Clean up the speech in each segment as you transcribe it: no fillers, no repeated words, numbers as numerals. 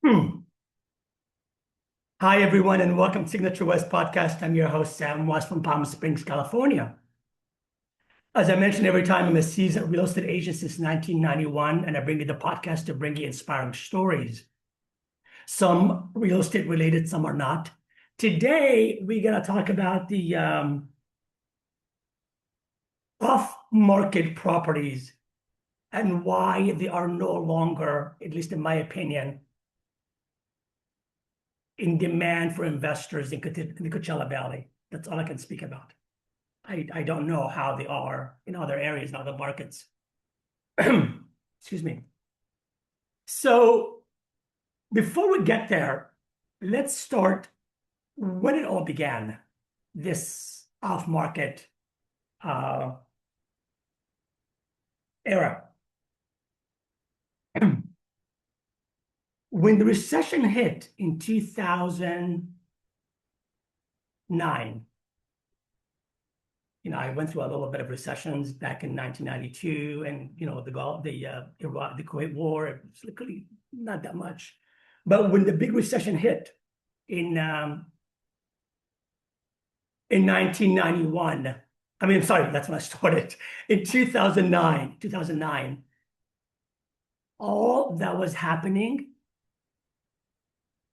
Hmm. Hi, everyone, and welcome to Signature West Podcast. I'm your host, Sam West from Palm Springs, California. As I mentioned, every time I'm a seasoned real estate agent since 1991, and I bring you the podcast to bring you inspiring stories. Some real estate related, some are not. Today, we're going to talk about the off-market properties and why they are no longer, at least in my opinion, in demand for investors in the Coachella Valley. That's all I can speak about. I don't know how they are in other areas, in other markets. Excuse me. So before we get there, let's start when it all began, this off-market uh, era. When the recession hit in 2009, I went through a little bit of recessions back in 1992, and the Kuwait War. It was really not that much, but when the big recession hit in 1991, I mean, sorry, that's when I started in 2009. All that was happening,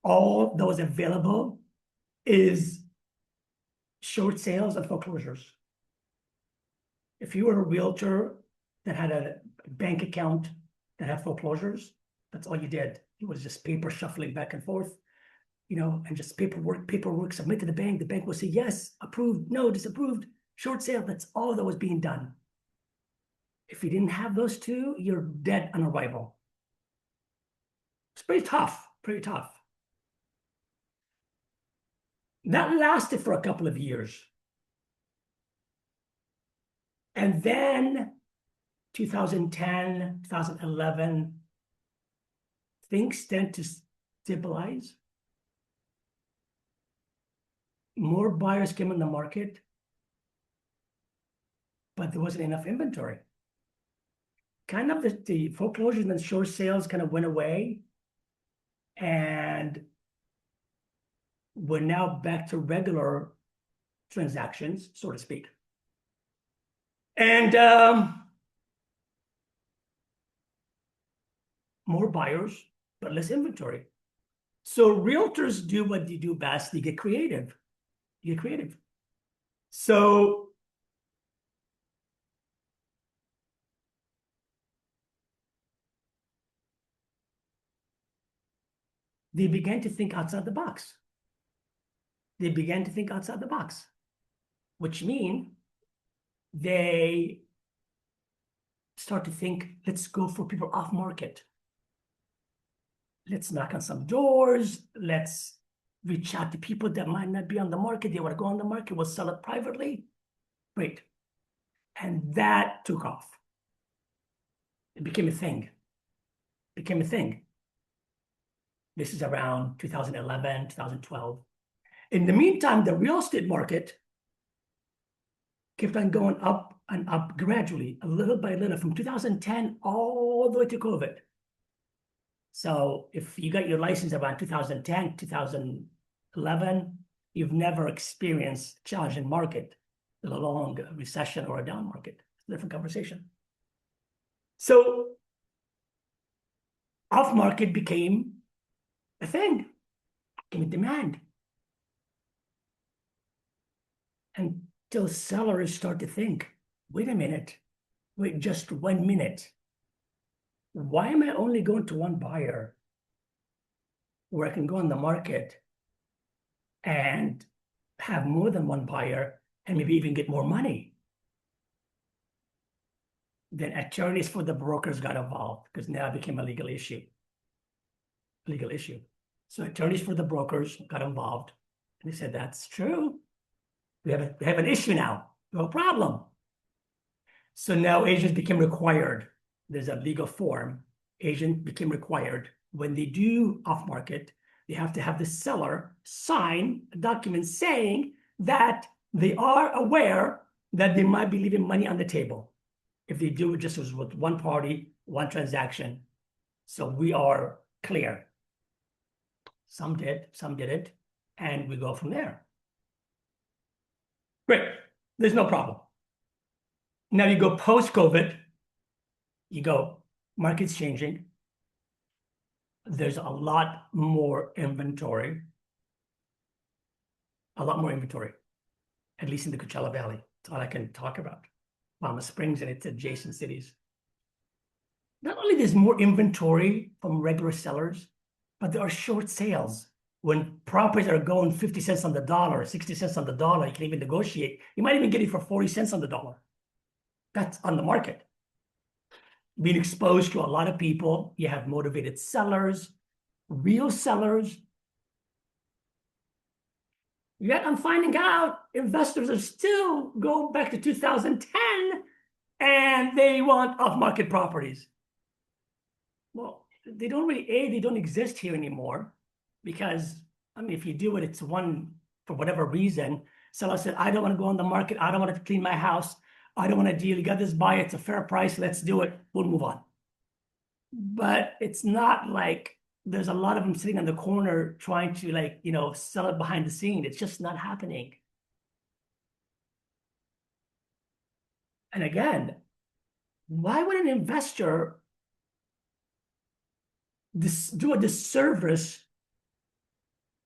all that was available, is short sales and foreclosures. If you were a realtor that had a bank account that had foreclosures, that's all you did. It was just paper shuffling back and forth, and just paperwork submit to the bank. The bank will say, yes, approved, no, disapproved, short sale. That's all that was being done. If you didn't have those two, you're dead on arrival. It's pretty tough, pretty tough. That lasted for a couple of years. And then 2010, 2011, things tend to stabilize. More buyers came in the market, but there wasn't enough inventory. Kind of the foreclosures and short sales kind of went away, and we're now back to regular transactions, so to speak. And more buyers, but less inventory. So realtors do what they do best. They get creative. So they began to think outside the box. Which means they start to think, let's go for people off market. Let's knock on some doors. Let's reach out to people that might not be on the market. They want to go on the market. We'll sell it privately. Great. And that took off. It became a thing. This is around 2011, 2012. In the meantime, the real estate market kept on going up and up gradually, a little by little, from 2010 all the way to COVID. So if you got your license around 2010, 2011, you've never experienced a challenging market, let alone a recession or a down market. It's a different conversation. So off market became a thing, became a demand. Until sellers start to think, wait a minute, wait just 1 minute. Why am I only going to one buyer where I can go on the market and have more than one buyer and maybe even get more money? Then attorneys for the brokers got involved because now it became a legal issue. So attorneys for the brokers got involved and they said, that's true. We have an issue now, no problem. So now agents became required. There's a legal form. Agent became required. When they do off market, they have to have the seller sign a document saying that they are aware that they might be leaving money on the table if they do it just with one party, one transaction. So we are clear. Some did, some didn't, and we go from there. Great, there's no problem. Now you go post-COVID, you go, market's changing. There's a lot more inventory, at least in the Coachella Valley. That's all I can talk about. Palm Springs and its adjacent cities. Not only there's more inventory from regular sellers, but there are short sales. When properties are going 50 cents on the dollar, 60 cents on the dollar, you can even negotiate. You might even get it for 40 cents on the dollar. That's on the market. Being exposed to a lot of people, you have motivated sellers, real sellers. Yet I'm finding out investors are still going back to 2010 and they want off-market properties. Well, they don't exist here anymore because, I mean, if you do it, it's one, for whatever reason. Seller said, I don't want to go on the market. I don't want to clean my house. I don't want to deal. You got this buyer. It's a fair price. Let's do it. We'll move on. But it's not like there's a lot of them sitting on the corner trying to, like, sell it behind the scene. It's just not happening. And again, why would an investor do a disservice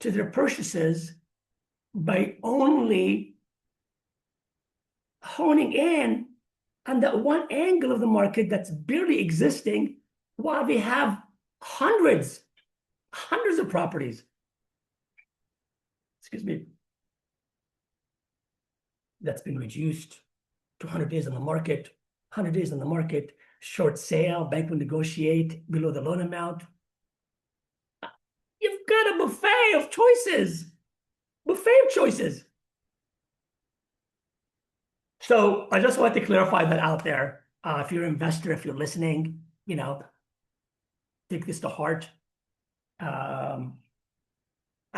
to their purchases by only honing in on that one angle of the market that's barely existing while they have hundreds of properties, excuse me, that's been reduced to 100 days on the market, 100 days on the market, short sale, bank will negotiate below the loan amount. You've got a buffet of choices. So I just want to clarify that out there. If you're an investor, if you're listening, take this to heart. I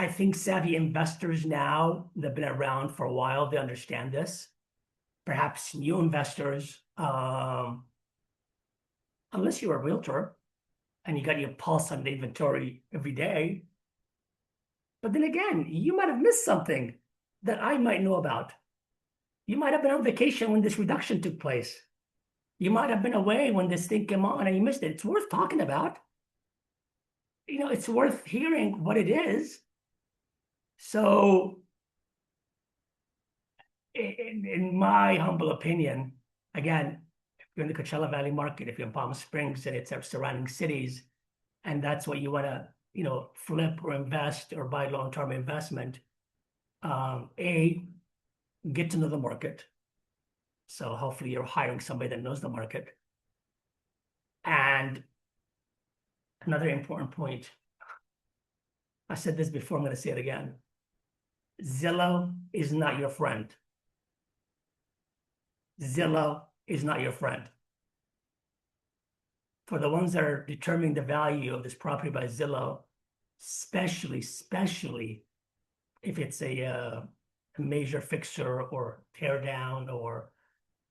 think savvy investors now that have been around for a while, they understand this. Perhaps new investors, unless you're a realtor and you got your pulse on the inventory every day. But then again, you might have missed something that I might know about. You might have been on vacation when this reduction took place. You might have been away when this thing came on and you missed it. It's worth talking about. It's worth hearing what it is. So, in my humble opinion, again, if you're in the Coachella Valley market, if you're in Palm Springs and its surrounding cities, and that's what you want to, flip or invest or buy long-term investment, get to know the market. So hopefully you're hiring somebody that knows the market. And another important point, I said this before, I'm going to say it again. Zillow is not your friend. Zillow is not your friend. For the ones that are determining the value of this property by Zillow, especially if it's a major fixer or tear down, or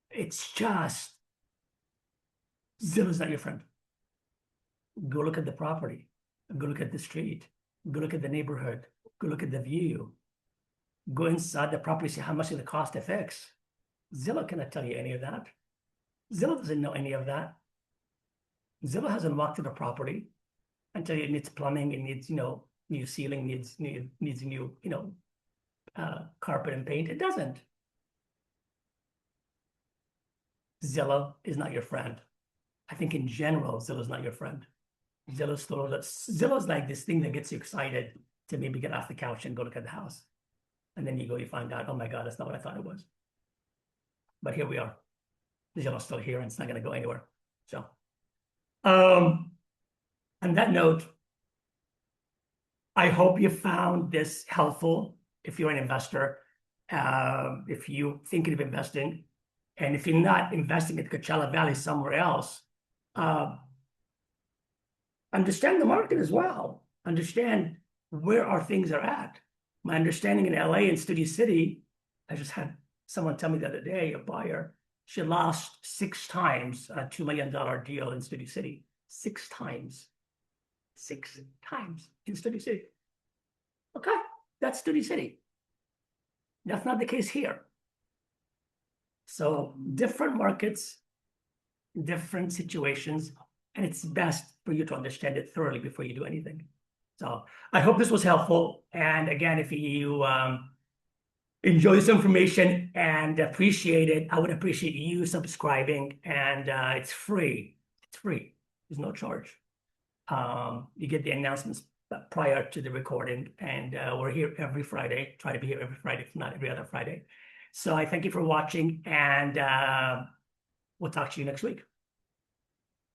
it's just, Zillow's not your friend. Go look at the property, go look at the street, go look at the neighborhood, go look at the view, go inside the property, see how much it costs to fix. Zillow cannot tell you any of that. Zillow doesn't know any of that. Zillow hasn't walked to the property and tell you it needs plumbing, it needs, new ceiling, needs new, carpet and paint. It doesn't. Zillow is not your friend. I think in general, Zillow's not your friend. Zillow's like this thing that gets you excited to maybe get off the couch and go look at the house. And then you find out, oh my God, that's not what I thought it was. But here we are. Zillow's still here and it's not going to go anywhere. So, on that note, I hope you found this helpful if you're an investor, if you're thinking of investing, and if you're not investing at Coachella Valley, somewhere else, understand the market as well. Understand where our things are at. My understanding in LA and Studio City, I just had someone tell me the other day, a buyer, she lost 6 times a $2 million deal in Studio City. 6 times. 6 times in Studio City. Okay, that's Studio City. That's not the case here. So different markets, different situations, and it's best for you to understand it thoroughly before you do anything. So I hope this was helpful. And again, if you enjoy this information and appreciate it, I would appreciate you subscribing. And it's free. It's free. There's no charge. You get the announcements prior to the recording, and we're here every Friday. Try to be here every Friday, if not every other Friday. So I thank you for watching, and we'll talk to you next week.